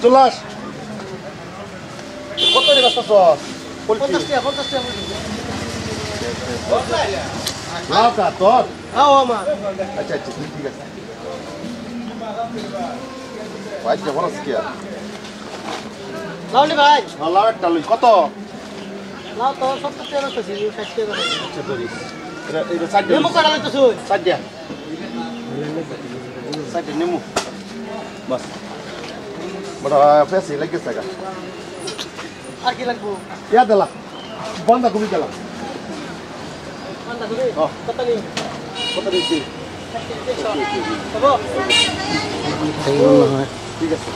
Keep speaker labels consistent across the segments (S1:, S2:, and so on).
S1: তুলাস কত টাকা সস 50 টাকা তোর আচ্ছা আচ্ছা ঠিক আছে ভাই কেমন আছিস কি
S2: লাউলি ভাই
S1: লাউ একটা লই কত
S2: লাউ তো 70 টাকা আছে 60 টাকা
S1: আচ্ছা ধরি এটা সাইড
S2: নেমু কাটা লইতো শুই
S1: সাইড নেমু বাস বড় पैसे लगे सगा
S2: আর কি লাগবো
S1: या दिला बंद कमी दिला
S2: বন্ধ করে কত নেই
S1: কত দিছি
S2: তবো
S1: ঠিক আছে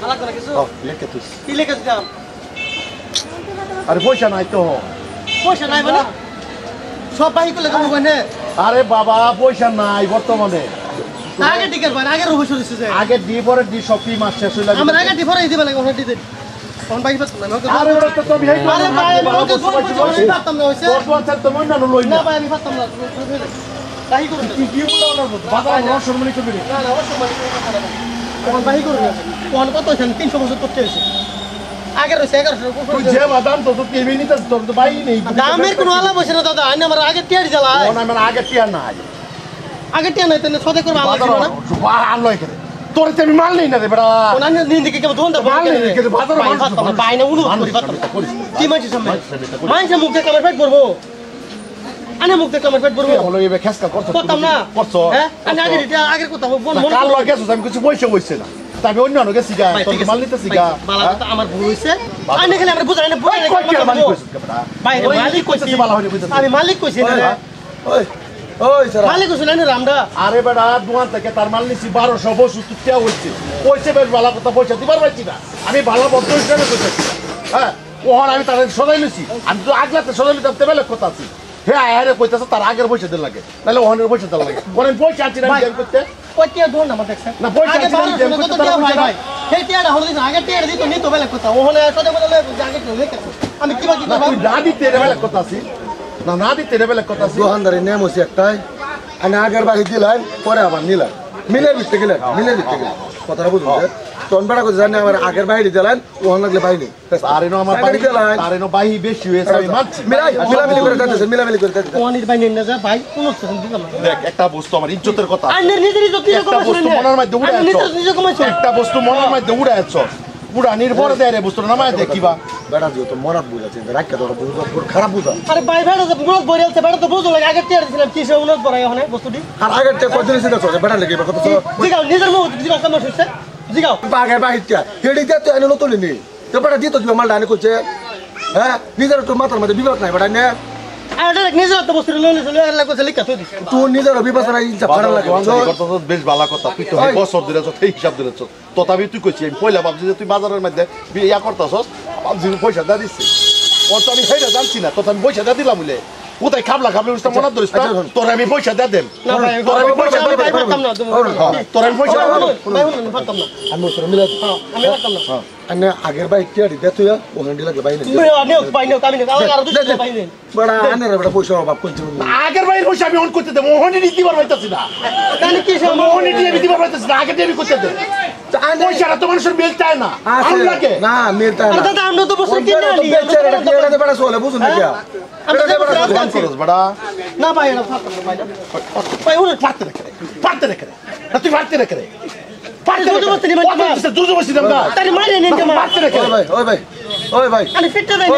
S2: আলাদা করে কিছু
S1: লেখে তুই
S2: কি লিখে দিতাম
S1: আরে পয়সা নাই তো
S2: পয়সা নাই মানে সব বাই করলে কম হয় না
S1: আরে বাবা পয়সা নাই বর্তমানে
S2: আগে টিকেট ভাই আগে রুহ শুরু হইছে
S1: আগে দি পরে দি সবই মাস শেষ হইলা
S2: আমরা আগে ডিফারে দিতে লাগে ওখানে দিতে কোন বাই পাচ্ছ না
S1: আরে ওটা তো তুমি হেই
S2: আরে ভাই আমি তো পারতাম না হইছে
S1: তোর বলছেন তো মন না লই
S2: না
S1: না
S2: ভাই আমি পারতাম না তাই করুন
S1: কি বলো না বাবা রস শর্মনি করবি
S2: না না অবশ্যই মানে কোন বাই করুন কোন কত হইছে 300 বছর করতে হইছে আগে রইছে 1100
S1: তুই যে বাদাম তো তুই কেবি নিতে তোর তো বাই নেই
S2: দামের কোনো আলাপ হইছে না দাদা আইনা আমার আগে টিয়ার জ্বালা
S1: কোন আমার আগে টিয়া নাই
S2: আগে টিয়া নাই তেনে সদে করব আলাদা ছিল না
S1: বাবা আনলই করে তোর তে আমি মাল নেই না রে বেটা
S2: কোন আন্য দিন দিকে কেমন ধন্দা
S1: মাল নেই কিন্তু বাজারে মাল
S2: পাই না উনি করি পারতাম কি মাইছি সামনে মাইছে মুখ দেখে আমার পেট করব আনে মুখ দেখে আমার পেট করব
S1: হলো এবে খেসকা করছ
S2: করতাম না
S1: করছ
S2: হ্যাঁ আমি আগে এটা আগে কথা বল মন
S1: কাল লাগে আমি কিছু বইছে বইছে না তবে অন্য অন্য গেছি গা তোর মাল নিতে সিগা
S2: বালা কথা আমার ভুল হইছে আনে খালি আমরা বুঝাই না বুঝাই ভাই মালিক কইছি আমি মালিক কইছি না
S1: ওই ওই সারা
S2: মালিক কইছি না রামদা
S1: আরে বেটা দোকান থেকে তার মাল নিছি 1200 বসু তুইয়া হইছে কইছে বেশ ভালো কথা পয়সা দিবার পাইছি না আমি ভালো বদ্ধ হিসেবে কইছি হ্যাঁ ওহন আমি তার সদাই নিছি আমি তো আগলাতে সদাই নিতে বেলে কথা আছি হ্যাঁ আরে কইতাছে তার আগের পয়সা দিন লাগে নালে ওহনের পয়সা দিন লাগে কোন পয়সা আনছি না গেম করতে
S2: কইটিয়া দোন আমার দেখছেন
S1: না পয়সা
S2: আগে
S1: আনছি না গেম করতে
S2: ভাই ভাই সেই টিয়াটা হলো দিন আগে টিয়াটা দিত নি তো বেলে কথা ওহনে সদে বলে আগে কি লেখা আমি কি বাকি করব
S1: তুই না দিতে রে বেলে কথা আছি না দিতে রে বেলে কথা আছি
S3: দোকানদারের নেম হচ্ছে একটাই আমি আগের বাড়ি দিলাম পরে আবার নিলাম মিলে দিতে গেলেন কথাটা বুঝুন তখন বেড়া করছে জানি আমার আগের বাইরে দিলাম ওখানে লাগলে বাইরে
S1: আরে নো আমার বাড়ি আরে নো বাহি বেশি হয়েছে আমি মানছি
S3: মিলামিলি করে দিতেছে
S2: ওয়ানির ভাই নেন না যা ভাই কোন সেকেন্ড দিলাম
S1: দেখ একটা বস্তু আমার ইজ্জতের কথা
S2: আন্নের নিজের ইজ্জত কি
S1: একটা বস্তু মনের মধ্যে উড়ে
S2: নিজে কমাইছো
S1: একটা বস্তু মনের মধ্যে উড়ে আছো পুরা নির্ভর দেয় রে বস্তু নামায় দেখিবা
S3: বেড়া দিও তো মরাত বুঝাচ্ছে রাখা তোর খারাপ বুঝা
S2: আরে ভাই ভাই তো মুরত বইরালছে বেটা তো বুঝলো লাগে আগে টিয়ার দিছিলাম কি সে উন্নত পড়াই ওখানে বস্তুটি
S3: আর আগের থেকে কতদিন সিধা চলে বেড়া লেগে কত
S2: জিগাও নিজের মুখ জিগাও কেমন হইছে জিগাও
S3: আগের বাহিরটা হেডিতে তো এনে নতুন নি তো বেড়া দিত দিবে মাল ডানে করছে হ্যাঁ নিজের তো মাথার মধ্যে বিবেক নাই বেড়া নে
S2: আর এটা নিজের তো বস্তু লইলে চলে আর লাগছে লিখা তুই দিছ
S3: তুই নিজের বিবেচনা ইচ্ছা ভালো লাগে
S1: তো বেশ ভালো কথা তুই তো বছর ধরে সেই হিসাব ধরেছ তথাপি তুই কইছি আমি পয়লা ভাবছি যে তুই বাজারের মধ্যে ইয়া করতেছস ভাবছি পয়সা দিয়ে দিচ্ছি ওর তো আমি সেইটা জানছি না তখন আমি পয়সা দিয়ে দিলাম বলে কোথায় খাবলা উঠতে মনে ধরিস তোর আমি পয়সা দিয়ে দেন তোর আমি পয়সা দিয়ে
S2: পারতাম না
S1: তোর আমি পয়সা
S2: ভাই পারতাম না
S3: আমি তোর মিলে
S2: আমি পারতাম না
S3: আনে আগের বাইক টিয়ারি দে তুই ওখানে লাগলে বাইরে
S2: নিও পাই নিও কামি নিও আর দুটো পাই নিও
S3: বড়া আনে রে বড়া পয়সা অভাব কোন
S1: আগের বাইরে পয়সা আমি অন করতে দে মোহনি দিতে পারবাইতাছি না
S2: তাহলে কি সে
S1: মোহনি দিয়ে দিতে পারবাইতাছি না আগে দিয়ে আমি করতে দে পয়সাটা তো মানুষের মিল চায় না আম লাগে
S3: না মিলতা না
S2: দাদা আমরা তো বসে কিনে আনি
S3: বেচারা টিয়ারি বড়া চলে বুঝুন না কিয়া
S2: আমরা তো
S1: দোকান করস বড়া
S2: না ভাই না পারতাম না ভাই ভাই ওরে
S1: পারতে রেখে তুই পারতে রেখে
S2: জবরদস্তি নিয়ে মারতে
S1: জবরদস্তি দামদা
S2: তারে মারে নিন কেমন
S1: পারতে রেখে
S3: ওই ভাই
S2: আরে ফিটটা দেন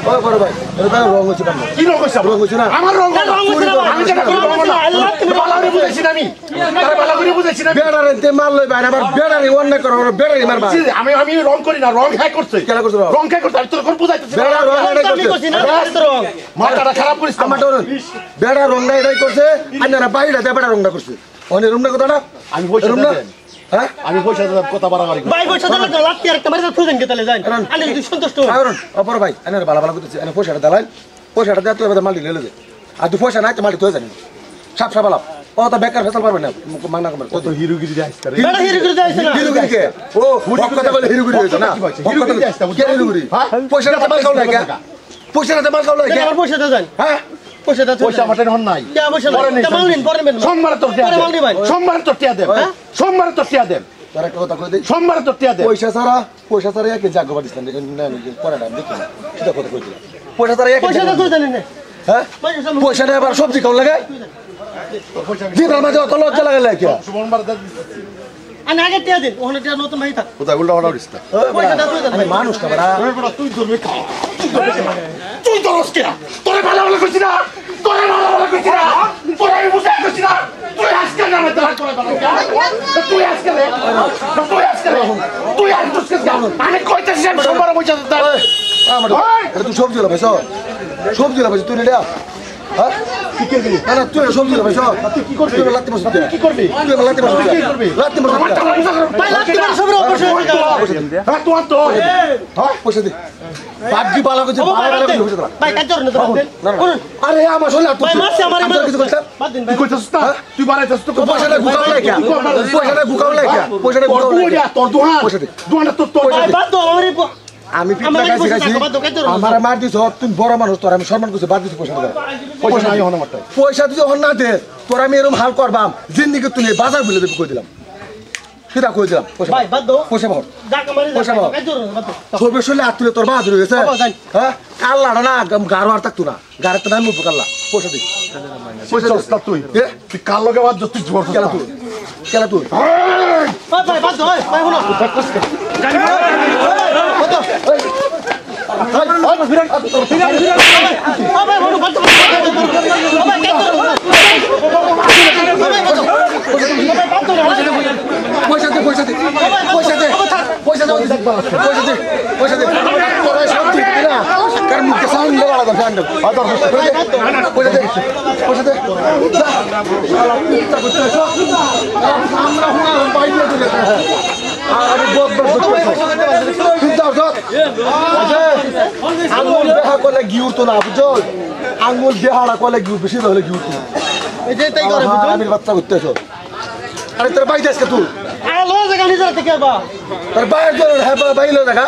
S2: ওই
S3: বড় ভাই এর ভাই রং হচ্ছে না
S1: কি রং হচ্ছে
S3: রং হচ্ছে না
S1: আমার রং আমি যেটা করব না আল্লাহ তুমি বালারে বুঝাইছি না আমি তারে বালারে বুঝাইছি না
S3: বেড়ারে তে মাল লই ভাই আবার বেড়ারে অন্যায় করো বেড়ারে মারবা
S1: আমি রং করি না রং হ্যাঁ করছে
S3: কেলা করছ
S1: রং হ্যাঁ করতে আমি তোর কোন বুঝাইতেছি
S3: বেড়া রং
S2: আমি কইছি না তো রং
S1: মাথাটা খারাপ করিস না
S3: আমার বেড়া রংটা এটাই করছে আন্নারা বাইরে তে বেড়া রংটা করছে অনে রংটা কথাটা
S1: আমি পয়সা দেন
S3: হ্যাঁ
S1: আমি পয়সা দেব কথা বাড়াবাড়ি
S2: ভাই পয়সা দাও লাত্তি আর একটা মারি খুঁজেন কে তাহলে যান আনে তুই সন্তুষ্ট
S3: কারণ অপর ভাই আন্নারা ভালো ভালো করতেছে এনে পয়সাটা দালাল পয়সাটা দে তুই এবার মাল দিলে দে আর তুই পয়সা নাই তো মাল তুই জানি সাপ সাপ আলাপ ও তো বেকার ফেসাল পারবে না মাংনা কমার
S1: কত হিরোগিরি যাইস করে
S2: বেটা হিরোগিরি যাইছে না
S3: হিরোগিরি কে ও হক কথা বলে হিরোগিরি হইতো না
S1: হিরোগিরি যাইস না
S3: কে হিরোগিরি পয়সা না মাল খাও লাগে পয়সা না মাল খাও লাগে
S2: আমার পয়সাটা দেন
S3: হ্যাঁ
S2: পয়সাটা
S1: পয়সা মাটেন হন নাই
S2: কে পয়সা মাল নিন পরে নেন
S1: সোমবার তোর টিয়া
S2: মাল নিবেন
S1: সোমবার তোর টিয়া দেন সোমবার তোর টিয়া দেন
S3: তার একটা কথা কই দেই
S1: সোমবার তোর টিয়া দেন
S3: পয়সা ছাড়া একে জাগো পাকিস্তান দেখেন না পরে না দেখুন সেটা কথা কই দিলাম পয়সা ছাড়া একে
S2: পয়সাটা তুই জানেন না
S3: হ্যাঁ পয়সা না আবার সবজি খাও লাগে দিবার মাঝে অত লজ্জা লাগে লাগে
S1: সোমবার দেন
S2: আমি আগে টিয়া দিন ওখানে টিয়া নতুন ভাই থাক
S1: কোথায় উল্টা উল্টা উড়িস না
S2: পয়সাটা তুই দেন
S3: আমি মানুষ না বড়া
S1: তুই ধরবি তুই ধরস কিনা তোরে ভালো ভালো করছিস না তোরে ভালো ভালো করছিস না তোরে আমি বুঝাই করছিস না তুই আজকে না আমি তোর তোরে ভালো তুই আজকে আমি কইতেছি আমি সোমবার পয়সা দিতে
S3: আমার তুই সবজি লাগাইছ তুই রেডি হ্যাঁ
S1: কি করবি
S3: না না তুই সবজি লাগাইছ
S1: তুই কি করবি
S3: তুই লাত্তি মারছিস
S1: কি করবি
S3: তুই লাত্তি মারছিস
S1: কি করবি
S3: লাত্তি মারছিস
S2: ভাই লাত্তি মার সবের অবশ্যই
S1: হ্যাঁ তুই তো হ্যাঁ
S3: পয়সা দে বাগজি বালা কইছে বালা কইছে পয়সা
S2: ভাই কাজ করুন তো বাদ দেন
S3: আরে আমার শোনা তুই
S2: ভাই মারছে আমার
S3: কিছু কইছ
S2: বাদ দেন
S1: তুই
S2: ভাই
S1: কইতেছিস না তুই বানাইতেছিস তো
S3: পয়সাটা গুকাও লাগে পয়সাটা গুকাও লাগে পয়সাটা
S1: তোর
S3: গুকাও লাগে
S1: তোর দোহান
S3: পয়সা দে
S1: দোহানটা তোর
S2: ভাই বাদ দাও আমার
S3: আমি পিঠা খাইছি খাইছি আমার মার দিছ তুমি বড় মানুষ তোর আমি সম্মান করছি বাদ দিছি পয়সা দে
S1: পয়সা নাই হন আমারটা
S3: পয়সা তুই যখন না দে তোর আমি এরকম হাল করবাম জিন্দিগি তুই বাজার বলে দেবি কই দিলাম সেটা কই দিলাম পয়সা
S2: ভাই বাদ দাও
S3: পয়সা পাও
S2: ডাকা মারি
S3: পয়সা পাও
S2: কাজ করুন বাদ দাও
S3: সবে শুনলে আত্মীয় তোর বাহাদুর হয়েছে
S2: বাবা, যাই।
S3: হ্যাঁ কাল্লাটা না গারো আর থাকতো না গাড়িতে নাম মুখ কাল্লা পয়সা দি
S1: পয়সা দস্তা তুই
S3: এ?
S1: তুই কাল লগে বাদ তুই জোর
S3: কেলা তুই কেলা তুই
S2: ভাই ভাই বাদ দাও ভাই শুনো ভাই শুনো বাদ দাও ভাই কাজ করুন
S3: পয়সা দে পয়সা দে পয়সা দে পয়সা দে পয়সা দে পয়সা দে তোরা সব ঠিক না কারণ মুখে সাউন্ড দেওয়া লাগবে ফ্যান দে পয়সা দে পয়সা দে আমরা হুনা বাইরে দিলে আরে বহুত বড় চিন্তা কর আঙ্গুল দেহা করলে গিউর তো না বুঝছো আঙ্গুল দেহাড়া করলে গিউর বেশি হলে গিউর তো
S2: এই যে তাই করে
S3: আমি বাচ্চা করতেছো আরে তোর বাইরে আজকে তুই
S2: আলো জায়গা নিজে থেকে বা
S3: তোর বাইরে হ্যাঁ বাইরে দেখা